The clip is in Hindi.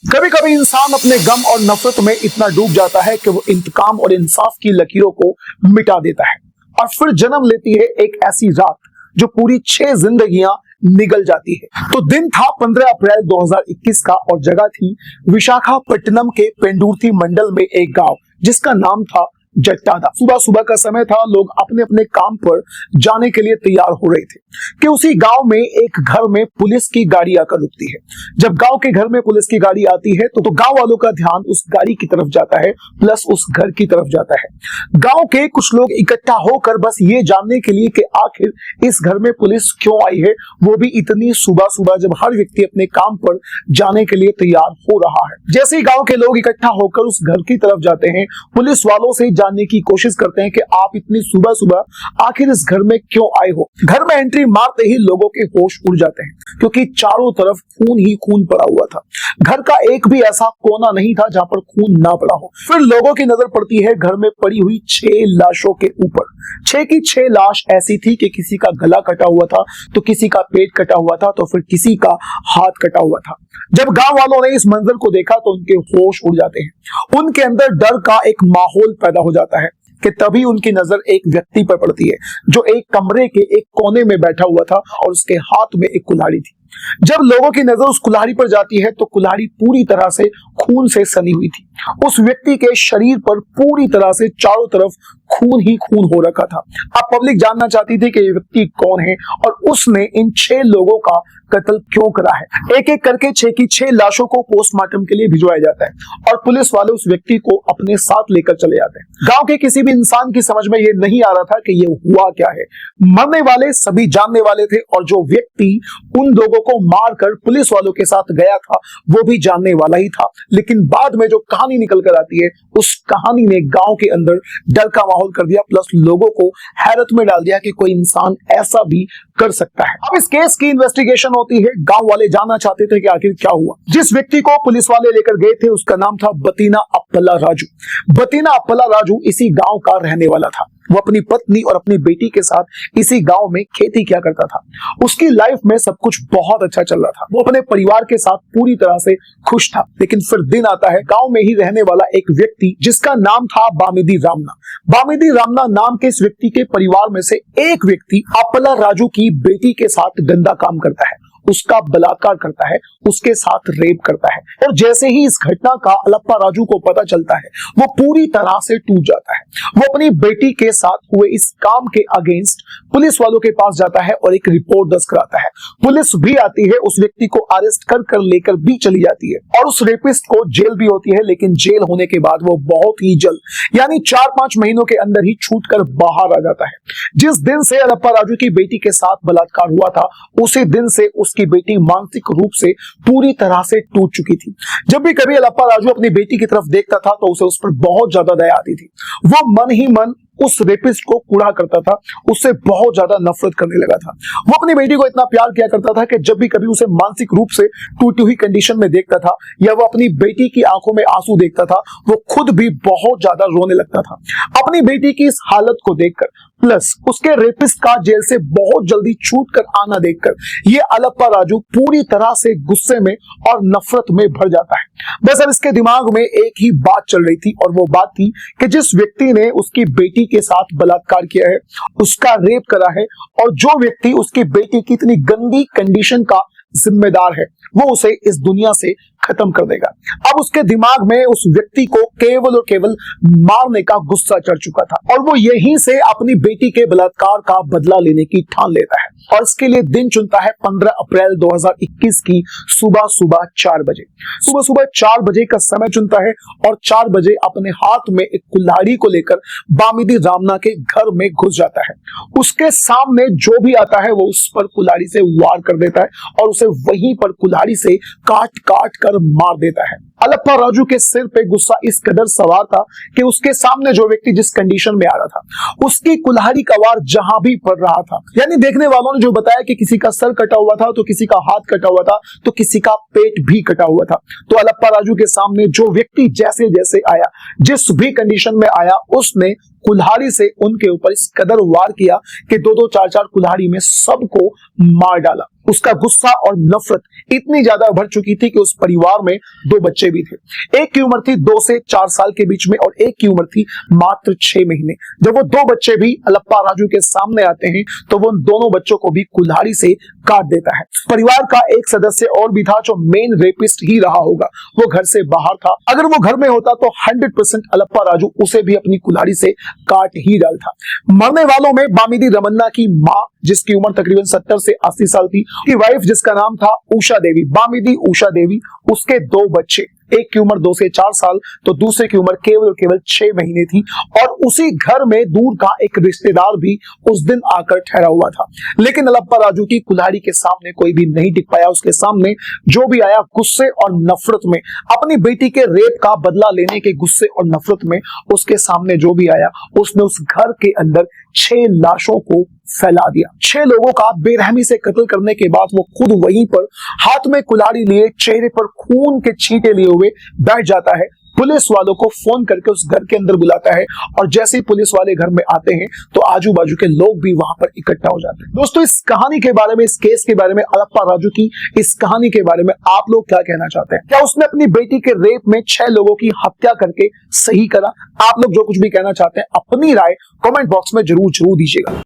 कभी कभी इंसान अपने गम और नफरत में इतना डूब जाता है कि वो इंतकाम और इंसाफ की लकीरों को मिटा देता है और फिर जन्म लेती है एक ऐसी रात जो पूरी 6 जिंदगियां निगल जाती है। तो दिन था 15 अप्रैल 2021 का और जगह थी विशाखापट्टनम के पेंडुर्ती मंडल में एक गांव जिसका नाम था जट्टादा। सुबह सुबह का समय था, लोग अपने अपने काम पर जाने के लिए तैयार हो रहे थे कि उसी गांव में एक घर में पुलिस की गाड़ी आकर रुकती है। जब गांव के घर में पुलिस की गाड़ी आती है तो गांव वालों का ध्यान उस गाड़ी की तरफ जाता है, प्लस उस घर की तरफ जाता है। गांव के कुछ लोग इकट्ठा होकर बस ये जानने के लिए कि आखिर इस घर में पुलिस क्यों आई है, वो भी इतनी सुबह सुबह जब हर व्यक्ति अपने काम पर जाने के लिए तैयार हो रहा है। जैसे ही गांव के लोग इकट्ठा होकर उस घर की तरफ जाते हैं, पुलिस वालों से जानने की कोशिश करते हैं कि आप इतनी सुबह सुबह आखिर इस घर में क्यों आए हो। घर में एंट्री मारते ही लोगों के होश उड़ जाते हैं क्योंकि चारों तरफ खून ही खून पड़ा हुआ था। घर का एक भी ऐसा कोना नहीं था जहां पर खून ना पड़ा हो। फिर लोगों की नजर पड़ती है घर में पड़ी हुई 6 लाशों के ऊपर। 6 की 6 लाश ऐसी थी कि किसी का गला कटा हुआ था, तो किसी का पेट कटा हुआ था, तो फिर किसी का हाथ कटा हुआ था। जब गांव वालों ने इस मंजर को देखा तो उनके होश उड़ जाते हैं। उनके अंदर डर का एक माहौल पैदा हो जाता है कि तभी उनकी नजर एक व्यक्ति पर पड़ती है जो एक कमरे के एक कोने में बैठा हुआ था और उसके हाथ में एक कुल्हाड़ी थी। जब लोगों की नजर उस कुल्हाड़ी पर जाती है तो कुल्हाड़ी पूरी तरह से खून से सनी हुई थी। उस व्यक्ति के शरीर पर पूरी तरह से चारों तरफ खून ही खून हो रखा था। अब पब्लिक जानना चाहती थी कि ये व्यक्ति कौन है और उसने इन 6 लोगों का कत्ल क्यों करा है। एक एक करके 6 की 6 लाशों को पोस्टमार्टम के लिए भिजवाया जाता है और पुलिस वाले उस व्यक्ति को अपने साथ लेकर चले जाते हैं। गांव के किसी भी इंसान की समझ में ये नहीं आ रहा था कि ये हुआ क्या है। मरने वाले सभी जानने वाले थे और जो व्यक्ति उन लोगों को मारकर पुलिस वालों के साथ गया था वो भी जानने वाला ही था। लेकिन बाद में जो कहानी निकल कर आती है उस कहानी ने गांव के अंदर डर का माहौल कर दिया, प्लस लोगों को हैरत में डाल दिया कि कोई इंसान ऐसा भी कर सकता है। अब इस केस की इन्वेस्टिगेशन होती है। गांव वाले जानना चाहते थे कि आखिर क्या हुआ। जिस व्यक्ति को पुलिस वाले लेकर गए थे उसका नाम था बतीना अप्पला राजू। बतीना अप्पला राजू इसी गांव का रहने वाला था। वो अपनी पत्नी और अपनी बेटी के साथ इसी गांव में खेती किया करता था। उसकी लाइफ में सब कुछ बहुत अच्छा चल रहा था। वो अपने परिवार के साथ पूरी तरह से खुश था। लेकिन फिर दिन आता है, गांव में ही रहने वाला एक व्यक्ति जिसका नाम था बामिदी रामना। बामिदी रामना नाम के इस व्यक्ति के परिवार में से एक व्यक्ति अप्पला राजू की बेटी के साथ गंदा काम करता है, उसका बलात्कार करता है, उसके साथ रेप करता है। और जैसे ही इस घटना का अलप्पा राजू को पता चलता है वो पूरी तरह से टूट जाता है। वो अपनी बेटी के साथ हुए इस काम के अगेंस्ट पुलिस वालों के पास जाता है और एक रिपोर्ट दर्ज कराता है। पुलिस भी आती है, उस व्यक्ति को अरेस्ट कर लेकर भी चली जाती है और उस रेपिस्ट को जेल भी होती है। लेकिन जेल होने के बाद वो बहुत ही जल्द यानी 4-5 महीनों के अंदर ही छूट कर बाहर आ जाता है। जिस दिन से अलप्पा राजू की बेटी के साथ बलात्कार हुआ था उसी दिन से उसकी बेटी मानसिक रूप से पूरी तरह से टूट चुकी थी। जब भी कभी अलप्पा राजू अपनी बेटी की तरफ देखता था तो उसे उस पर बहुत ज्यादा दया आती थी। वो मन ही मन उस रेपिस्ट को कूड़ा करता था, उससे बहुत ज्यादा नफरत करने लगा था। वो अपनी बेटी को इतना प्यार किया करता था कि जब भी कभी उसे मानसिक रूप से टूटी हुई कंडीशन में देखता था या वो अपनी बेटी की आंखों में आंसू देखता था वो खुद भी बहुत ज्यादा रोने लगता था। अपनी बेटी की इस हालत को देखकर प्लस उसके रेपिस्ट का जेल से बहुत जल्दी छूट कर आना देखकर ये अलप्पा राजू पूरी तरह से गुस्से में और नफरत में भर जाता है। बस अब इसके दिमाग में एक ही बात चल रही थी और वो बात थी कि जिस व्यक्ति ने उसकी बेटी के साथ बलात्कार किया है, उसका रेप करा है और जो व्यक्ति उसकी बेटी की इतनी गंदी कंडीशन का जिम्मेदार है वो उसे इस दुनिया से खत्म कर देगा। अब उसके दिमाग में उस व्यक्ति को केवल और केवल मारने का गुस्सा चढ़ चुका था और वो यहीं से अपनी बेटी के बलात्कार का बदला लेने की ठान लेता है और इसके लिए दिन चुनता है 15 अप्रैल 2021 की सुबह सुबह 4 बजे। सुबह सुबह 4 बजे का समय चुनता है और 4 बजे अपने हाथ में एक कुल्हाड़ी को लेकर बामिदी रामना के घर में घुस जाता है। उसके सामने जो भी आता है वो उस पर कुल्हाड़ी से वार कर देता है और उसे वहीं पर कुल्हाड़ी से काट काट कर मार देता है। अलप्पा राजू के सिर पे गुस्सा इस कदर सवार था कि उसके सामने जो व्यक्ति जिस कंडीशन में आ रहा था उसकी कुल्हाड़ी का वार जहां भी पड़ रहा था, यानी देखने वालों ने जो बताया कि किसी का सर कटा हुआ था तो किसी का हाथ कटा हुआ था तो किसी का पेट भी कटा हुआ था। तो अलप्पा राजू के सामने जो व्यक्ति जैसे जैसे आया, जिस भी कंडीशन में आया, उसने कुल्हाड़ी से उनके ऊपर इस कदर वार किया कि 2-2 4-4 कुल्हाड़ी में सबको मार डाला। उसका गुस्सा और नफरत इतनी ज्यादा बढ़ चुकी थी कि उस परिवार में 2 बच्चे भी थे। एक की उम्र थी 2 से 4 साल के बीच में और एक की उम्र थी मात्र 6 महीने। जब वो 2 बच्चे भी अलप्पा राजू के सामने आते हैं तो वो उन दोनों बच्चों को भी कुल्हाड़ी से काट देता है। परिवार का एक सदस्य और भी था जो मेन रेपिस्ट ही रहा होगा, वो घर से बाहर था। अगर वो घर में होता तो 100% अलप्पा राजू उसे भी अपनी कुल्हाड़ी से काट ही डालता। मरने वालों में बामिदी रमन्ना की मां, जिसकी उम्र तकरीबन 70 से 80 साल थी, की वाइफ जिसका नाम था उषा देवी, बामिदी उषा देवी, उसके 2 बच्चे, एक की उम्र 2 से 4 साल तो दूसरे की उम्र केवल 6 महीने थी। और उसी घर में दूर का एक रिश्तेदार भी उस दिन आकर ठहरा हुआ था। लेकिन अलप्पा राजू की कुल्हाड़ी के सामने कोई भी नहीं टिक पाया। उसके सामने जो भी आया गुस्से और नफरत में, अपनी बेटी के रेप का बदला लेने के गुस्से और नफरत में, उसके सामने जो भी आया उसने उस घर के अंदर 6 लाशों को फैला दिया। 6 लोगों का बेरहमी से कत्ल करने के बाद वो खुद वहीं पर हाथ में कुल्हाड़ी लिए, चेहरे पर खून के छींटे लिए हुए बैठ जाता है। पुलिस वालों को फोन करके उस घर के अंदर बुलाता है और जैसे ही पुलिस वाले घर में आते हैं तो आजू बाजू के लोग भी वहां पर इकट्ठा हो जाते हैं। दोस्तों, इस कहानी के बारे में, इस केस के बारे में, अलप्पा राजू की इस कहानी के बारे में आप लोग क्या कहना चाहते हैं? क्या उसने अपनी बेटी के रेप में 6 लोगों की हत्या करके सही करा? आप लोग जो कुछ भी कहना चाहते हैं अपनी राय कमेंट बॉक्स में जरूर दीजिएगा।